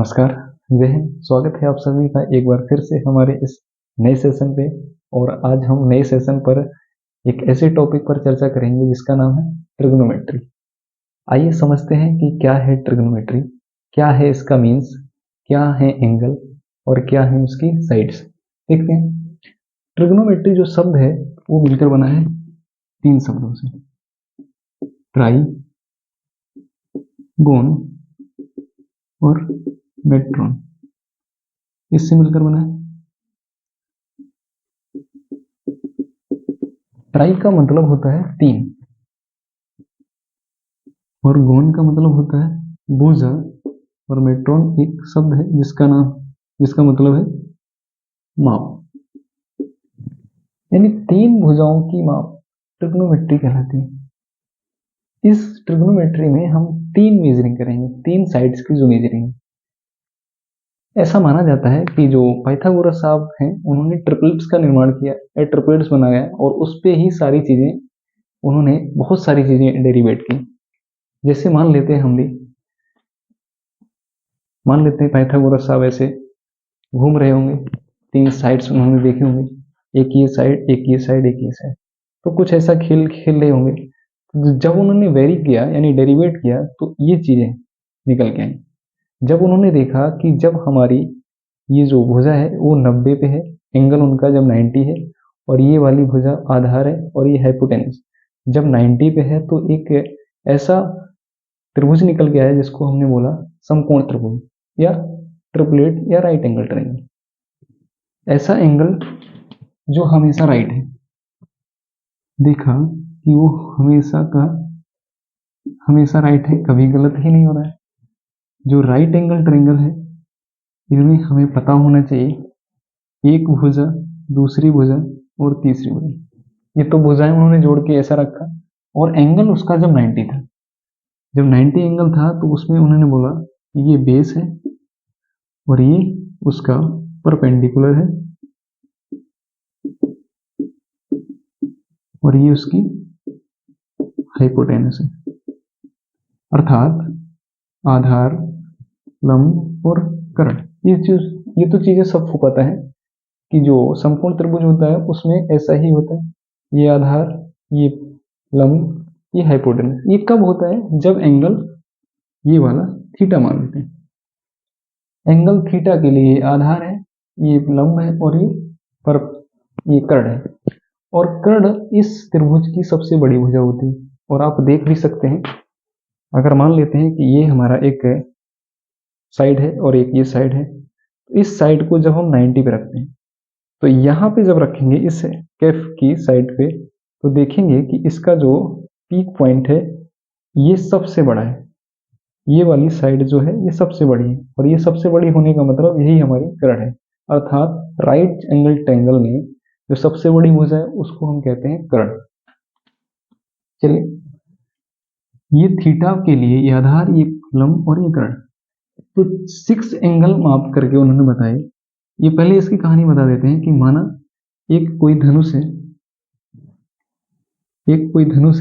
नमस्कार, जय हिंद। स्वागत है आप सभी का एक बार फिर से हमारे इस नए सेशन पे। और आज हम नए सेशन पर एक ऐसे टॉपिक पर चर्चा करेंगे जिसका नाम है ट्रिग्नोमेट्री। आइए समझते हैं कि क्या है ट्रिग्नोमेट्री, क्या है इसका मीन्स, क्या है एंगल और क्या है उसकी साइड्स। देखते हैं। ट्रिग्नोमेट्री जो शब्द है वो मिलकर बना है तीन शब्दों से, ट्राई, गोन और मेट्रॉन। इससे मिलकर बना है। ट्राई का मतलब होता है तीन और गोन का मतलब होता है भुजा और मेट्रॉन एक शब्द है जिसका मतलब है माप। यानी तीन भुजाओं की माप ट्रिग्नोमेट्री कहलाती है। इस ट्रिग्नोमेट्री में हम तीन मेजरिंग करेंगे, तीन साइड्स की जो मेजरिंग। ऐसा माना जाता है कि जो पाइथागोरस साहब हैं उन्होंने ट्रिपलेट्स का निर्माण किया, ट्रिपलेट्स बनाया और उस पे ही सारी चीजें उन्होंने बहुत सारी चीजें डेरिवेट की। जैसे मान लेते हैं पाइथागोरस साहब ऐसे घूम रहे होंगे, तीन साइड्स उन्होंने देखे होंगे, एक ये साइड, एक ये साइड, एक ये साइड। तो कुछ ऐसा खेल खेल रहे होंगे। जब उन्होंने वेरी किया यानी डेरिवेट किया तो ये चीजें निकल के आई। जब उन्होंने देखा कि जब हमारी ये जो भुजा है वो 90 पे है, एंगल उनका जब 90 है, और ये वाली भुजा आधार है और ये हाइपोटेनस जब 90 पे है, तो एक ऐसा त्रिभुज निकल के आया जिसको हमने बोला समकोण त्रिभुज या ट्रिपलेट या राइट एंगल ट्रायंगल। ऐसा एंगल जो हमेशा राइट है। देखा कि वो हमेशा राइट है, कभी गलत ही नहीं हो रहा है। जो राइट एंगल ट्रायंगल है इनमें हमें पता होना चाहिए एक भुजा, दूसरी भुजा और तीसरी भुजा। ये तो भुजाएं उन्होंने जोड़ के ऐसा रखा और एंगल उसका जब 90 था, जब 90 एंगल था तो उसमें उन्होंने बोला ये बेस है और ये उसका परपेंडिकुलर है और ये उसकी हाइपोटेनस है। अर्थात आधार, लंब और कर्ण। ये तो चीजें सबको पता है कि जो समकोण त्रिभुज होता है उसमें ऐसा ही होता है, ये आधार, ये लंब, ये हाइपोटेनस। ये कब होता है? जब एंगल ये वाला थीटा मान लेते हैं। एंगल थीटा के लिए ये आधार है, ये लंब है और ये कर्ण है। और कर्ण इस त्रिभुज की सबसे बड़ी भुजा होती है। और आप देख भी सकते हैं, अगर मान लेते हैं कि ये हमारा एक साइड है और एक ये साइड है, तो इस साइड को जब हम 90 पे रखते हैं तो यहाँ पे जब रखेंगे इस कैफ की साइड पे, तो देखेंगे कि इसका जो पीक पॉइंट है ये सबसे बड़ा है। ये वाली साइड जो है ये सबसे बड़ी है और ये सबसे बड़ी होने का मतलब यही हमारी कर्ण है। अर्थात राइट एंगल ट्रायंगल में जो सबसे बड़ी भुजा है उसको हम कहते हैं कर्ण। चलिए, ये थीटा के लिए ये आधार, ये लंब और ये कर्ण। तो 6 एंगल माप करके उन्होंने बताए। ये पहले इसकी कहानी बता देते हैं कि माना एक कोई धनुष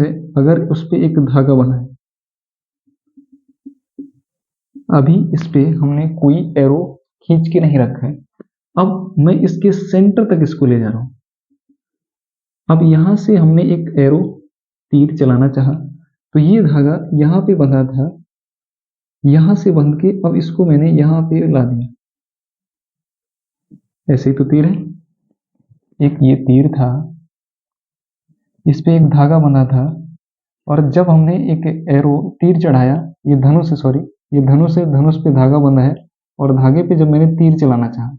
है, अगर उस पे एक धागा बना है। अभी इस पे हमने कोई एरो खींच के नहीं रखा है। अब मैं इसके सेंटर तक इसको ले जा रहा हूं। अब यहां से हमने एक एरो तीर चलाना चाहा तो ये धागा यहां पे बंधा था, यहां से बंध के अब इसको मैंने यहां पे ला दिया। ऐसे ही तो तीर है, एक ये तीर था, इस पे एक धागा बंधा था और जब हमने एक एरो तीर चढ़ाया, ये धनुष पे धागा बंधा है और धागे पे जब मैंने तीर चलाना चाहा,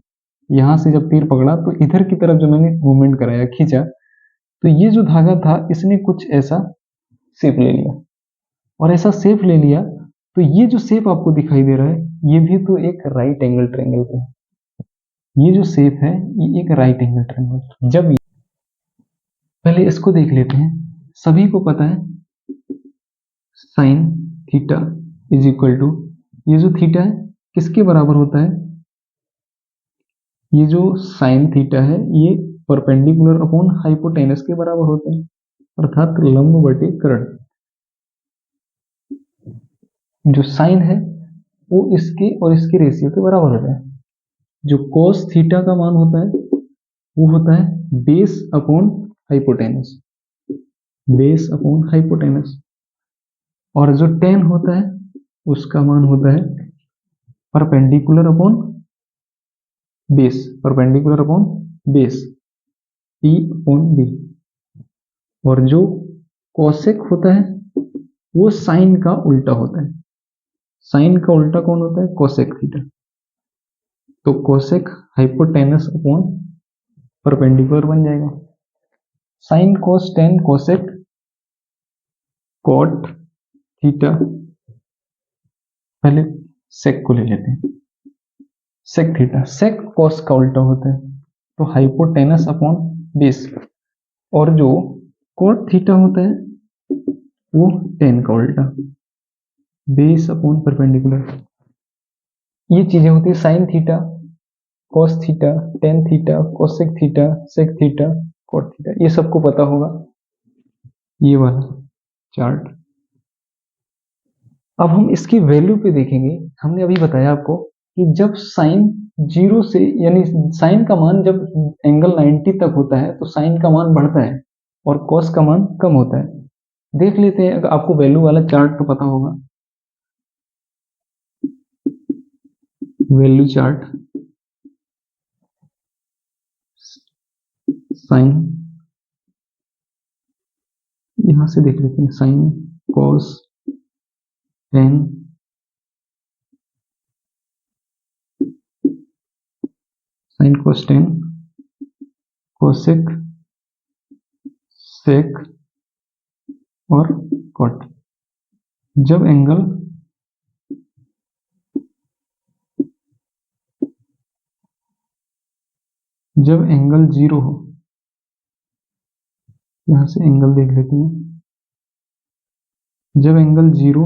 यहां से जब तीर पकड़ा तो इधर की तरफ जब मैंने मूवमेंट कराया, खींचा, तो ये जो धागा था इसने कुछ ऐसा शेप ले लिया। और ऐसा शेप ले लिया तो ये जो शेप आपको दिखाई दे रहा है ये भी तो एक राइट एंगल ट्रायंगल का है। ये जो शेप है ये एक राइट एंगल ट्रायंगल। जब पहले इसको देख लेते हैं। सभी को पता है sine theta is equal to, ये जो थीटा है किसके बराबर होता है? ये जो साइन थीटा है ये परपेंडिकुलर अपॉन हाइपोटेनस के बराबर होता है, अर्थात लंब बटे कर्ण। जो साइन है वो इसके और इसके रेशियो के बराबर होता है। जो cos थीटा का मान होता है वो होता है base upon hypotenuse, base upon hypotenuse. और जो tan होता है उसका मान होता है perpendicular upon base, perpendicular upon base, p upon b। और जो कोसेक होता है वो साइन का उल्टा होता है। साइन का उल्टा कौन होता है? Cosec theta. तो कोसेक हाइपोटेनस अपॉन परपेंडिकुलर बन जाएगा। Sine cos tan cosec cot theta. पहले सेक को ले लेते हैं। सेक थीटा, सेक कोस का उल्टा होता है तो हाइपोटेनस अपॉन बेस। और जो कॉट थीटा होता है वो टेन का उल्टा, बेस अपॉन परपेंडिकुलर। ये चीजें होती है sine theta, cos theta, tan theta, cosec theta, sec theta, cot theta, ये सबको पता होगा। ये वाला चार्ट। अब हम इसकी वैल्यू पे देखेंगे। हमने अभी बताया आपको कि जब साइन 0 से, यानी साइन का मान जब एंगल 90 तक होता है तो साइन का मान बढ़ता है और कॉस का मान कम होता है। देख लेते हैं, अगर आपको वैल्यू वाला चार्ट तो पता होगा, वैल्यू चार्ट साइन, यहां से देख लेते हैं sine cos tan sine cos tan cosec sec और कॉट। जब एंगल जीरो हो, यहां से एंगल देख लेते हैं। जब एंगल जीरो,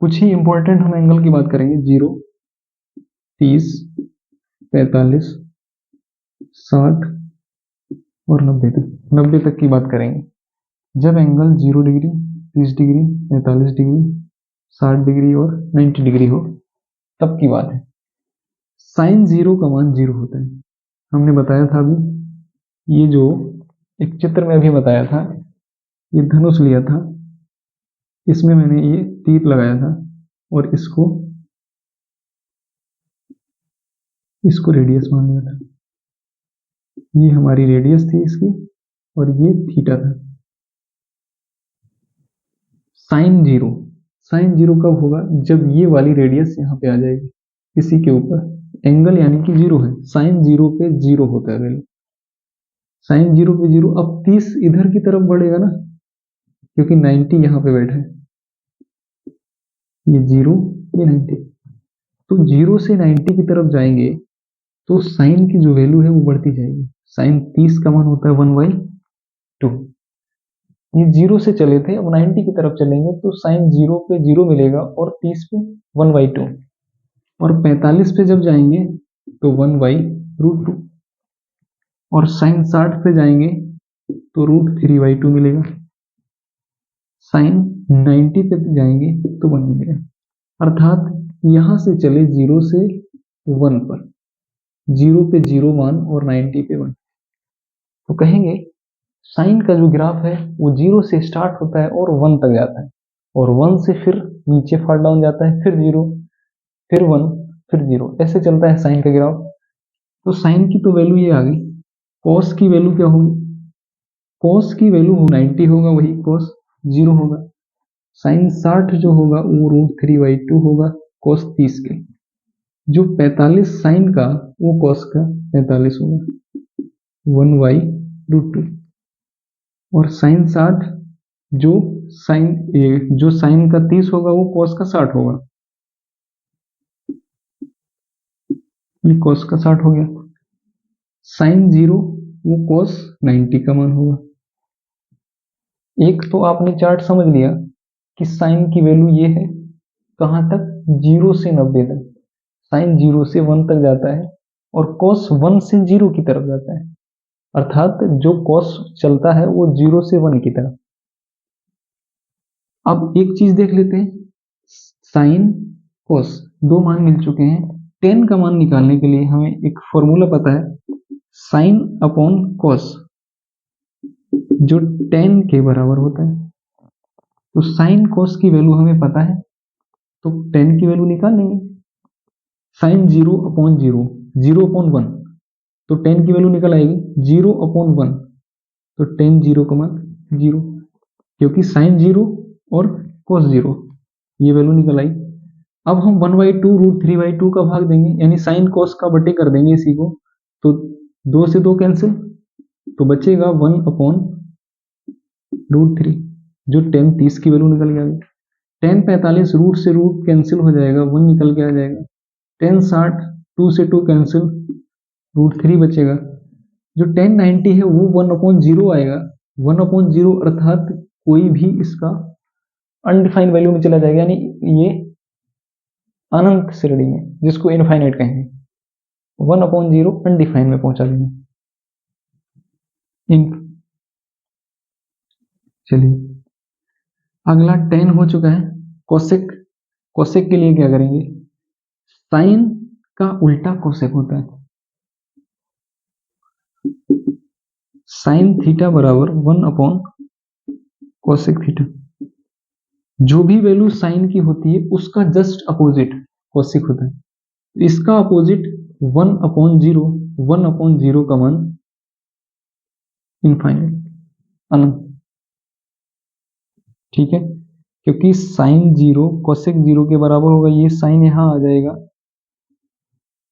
कुछ ही इंपॉर्टेंट हम एंगल की बात करेंगे, 0, 30, 45, 60 और 90 तक, 90 तक की बात करेंगे। जब angle 0 degree, 30 degree, 45 degree, 60 degree और 90 डिग्री हो तब की बात है। साइन 0 का मान 0 होता है। हमने बताया था अभी, ये जो एक चित्र में अभी बताया था, ये धनुष लिया था, इसमें मैंने ये तीर लगाया था और इसको रेडियस मान लिया था। ये हमारी रेडियस थी इसकी और ये थीटा था। साइन 0, साइन 0 कब होगा? जब ये वाली रेडियस यहाँ पे आ जाएगी इसी के ऊपर। एंगल यानी कि 0 है, साइन 0 पे 0 होता है वैल्यू। साइन 0 पे 0। अब 30 इधर की तरफ बढ़ेगा ना, क्योंकि 90 यहाँ पे बैठा है, ये 0, ये 90। तो 0 से 90 की तरफ जाएंगे तो साइन की जो वैल्यू है वो बढ़ती जाएगी। साइन 30 का मान होता है 1/2। ये 0 से चले थे, अब 90 की तरफ चलेंगे तो साइन 0 पे 0 मिलेगा और 30 पे 1/2। और 45 पे जब जाएंगे तो 1/√2। और साइन 60 पे जाएंगे तो √3/2 मिलेगा। साइन 90 पे जाएंगे तो 1 मिलेगा। अर्थात यहां से चले 0 से 1 पर, 0 पे 0 मान और 90 पे 1, तो कहेंगे साइन का जो ग्राफ है वो 0 से स्टार्ट होता है और 1 तक जाता है, और 1 से फिर नीचे फॉल डाउन जाता है, फिर 0, फिर 1, फिर 0, ऐसे चलता है साइन का ग्राफ। तो साइन की तो वैल्यू ये आ गई। कॉस की वैल्यू क्या होगी? कॉस की वैल्यू 90 होगा, वही कॉस 0 होगा। साइन 60 जो होगा वो √3/2 होगा कॉस 30 के। जो 45 साइन का वो कॉस का 45 होगा, 1/√2। और साइन 60 जो साइन का 30 होगा वो कॉस का 60 होगा, ये कॉस का 60 हो गया। साइन 0 वो कॉस 90 का मान होगा। एक तो आपने चार्ट समझ लिया कि साइन की वैल्यू ये है, कहां तक? 0 से 90 तक। साइन 0 से 1 तक जाता है और कॉस 1 से 0 की तरफ जाता है, अर्थात जो कॉस चलता है वो 0 से 1 की तरफ। अब एक चीज देख लेते हैं, साइन cos, दो मान मिल चुके हैं। tan का मान निकालने के लिए हमें एक फॉर्मूला पता है, sin अपॉन cos, जो tan के बराबर होता है। तो sin cos की वैल्यू हमें पता है, तो tan की वैल्यू निकाल लेंगे। sin 0 अपॉन 0, 0 अपॉन 1, तो tan की वैल्यू निकल आएगी 0 अपॉन 1, तो tan 0 का मान 0, क्योंकि sin 0 और cos 0 ये वैल्यू निकल आई। अब हम 1/2 √3/2 का भाग देंगे, यानी sin cos का बटे कर देंगे इसी को, तो 2 से 2 कैंसिल, तो बचेगा 1 अपॉन √3, जो tan 30 की वैल्यू निकल के आ गई। tan 45 रूट से रूट कैंसिल हो जाएगा, 1 निकल के आ जाएगा। tan 60 2 से 2 कैंसिल, √3 बचेगा। जो tan 90 है वो 1 अपॉन 0 आएगा, 1 अपॉन 0 अर्थात कोई भी इसका अनडिफाइंड वैल्यू में चला जाएगा, यानी ये अनंत श्रेणी में, जिसको इनफाइनाइट कहेंगे। 1 अपॉन 0 अनडिफाइंड में पहुंचा देंगे। चलिए अगला tan हो चुका है। कोसेक, कोसेक के लिए क्या करेंगे, साइन का उल्टा कोसेक होता है। साइन थीटा बराबर 1 अपॉन कोसेक थीटा, जो भी वैल्यू साइन की होती है उसका जस्ट अपोजिट कोसेक होता है। इसका अपोजिट 1 अपॉन 0, 1 अपॉन 0 का मान इनफाइनाइट, अनंत, ठीक है, क्योंकि साइन 0 कोसेक 0 के बराबर होगा, ये साइन यहां आ जाएगा,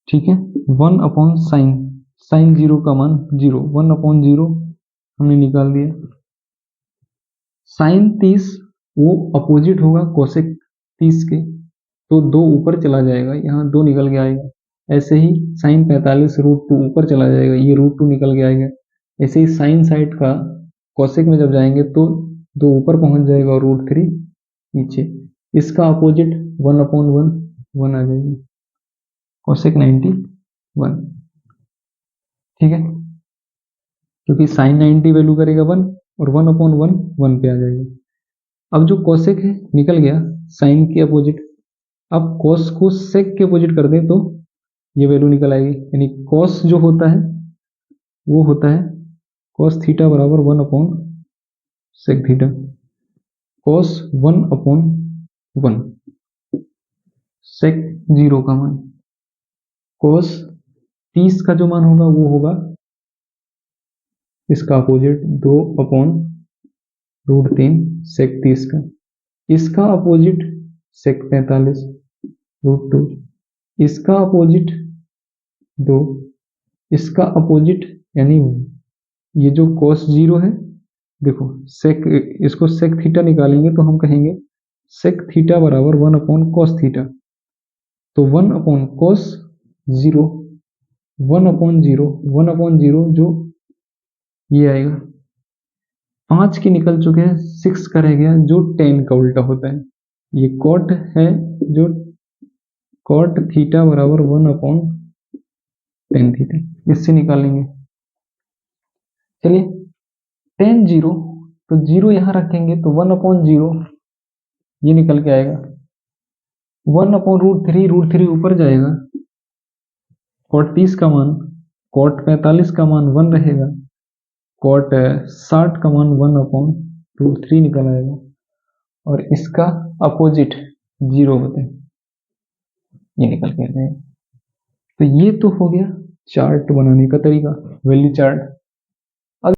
ठीक है। 1 अपॉन साइन, साइन 0 का मान 0, 1 अपॉन 0 हमने निकाल दिया। साइन 30 वो अपोजिट होगा कोसेक 30 के, तो 2 ऊपर चला जाएगा, यहाँ 2 निकल के आएगा। ऐसे ही साइन 45 √2 ऊपर चला जाएगा, ये √2 निकल के आएगा। ऐसे ही साइन साइड का कोसेक में जब जाएंगे तो 2 ऊपर पहुंच जाएगा और √3 नीचे। इसका अपोजिट 1 अपॉन 1, 1 आ जाएगी, कोसेक 91, ठीक है, क्योंकि साइन 90 वैल्यू करेगा 1 और 1 अपॉन 1, 1 पे आ जाएगा। अब जो कोसेक है निकल गया साइन के अपोजिट, अब कोस को सेक के अपोजिट कर दें तो ये वैल्यू निकल आएगी, यानी कोस जो होता है वो होता है कोस थीटा बराबर 1 अपॉन सेक थीटा। कोस 1 अपॉन 1, सेक 0 का मान, कोस 30 का जो मान होगा वो होगा इसका अपोजिट 2 अपॉन √3 सेक 30 का। इसका अपोजिट सेक 45 √2, इसका अपोजिट 2, इसका अपोजिट यानी ये जो cos 0 है, देखो सेक, इसको सेक थीटा निकालेंगे तो हम कहेंगे सेक थीटा बराबर 1 अपॉन cos थीटा, तो 1 अपॉन cos 0, 1 अपॉन 0, 1 अपॉन 0 जो ये आएगा। 5 के निकल चुके हैं, 6 का रह गया जो tan का उल्टा होता है। ये cot है, जो cot थीटा बराबर 1 अपॉन tan थीटा, इससे निकालेंगे। चलिए tan 0, तो 0 यहां रखेंगे तो 1 अपॉन 0 ये निकल के आएगा। 1 अपॉन √3 ऊपर जाएगा, cot 30 का मान, cot 45 का मान 1 रहेगा, cot 60 का मान 1 अपॉन √3 निकल आएगा, और इसका अपोजिट 0 होते हैं, ये निकल के आ जाएगा। तो ये तो हो गया चार्ट बनाने का तरीका, वैल्यू चार्ट।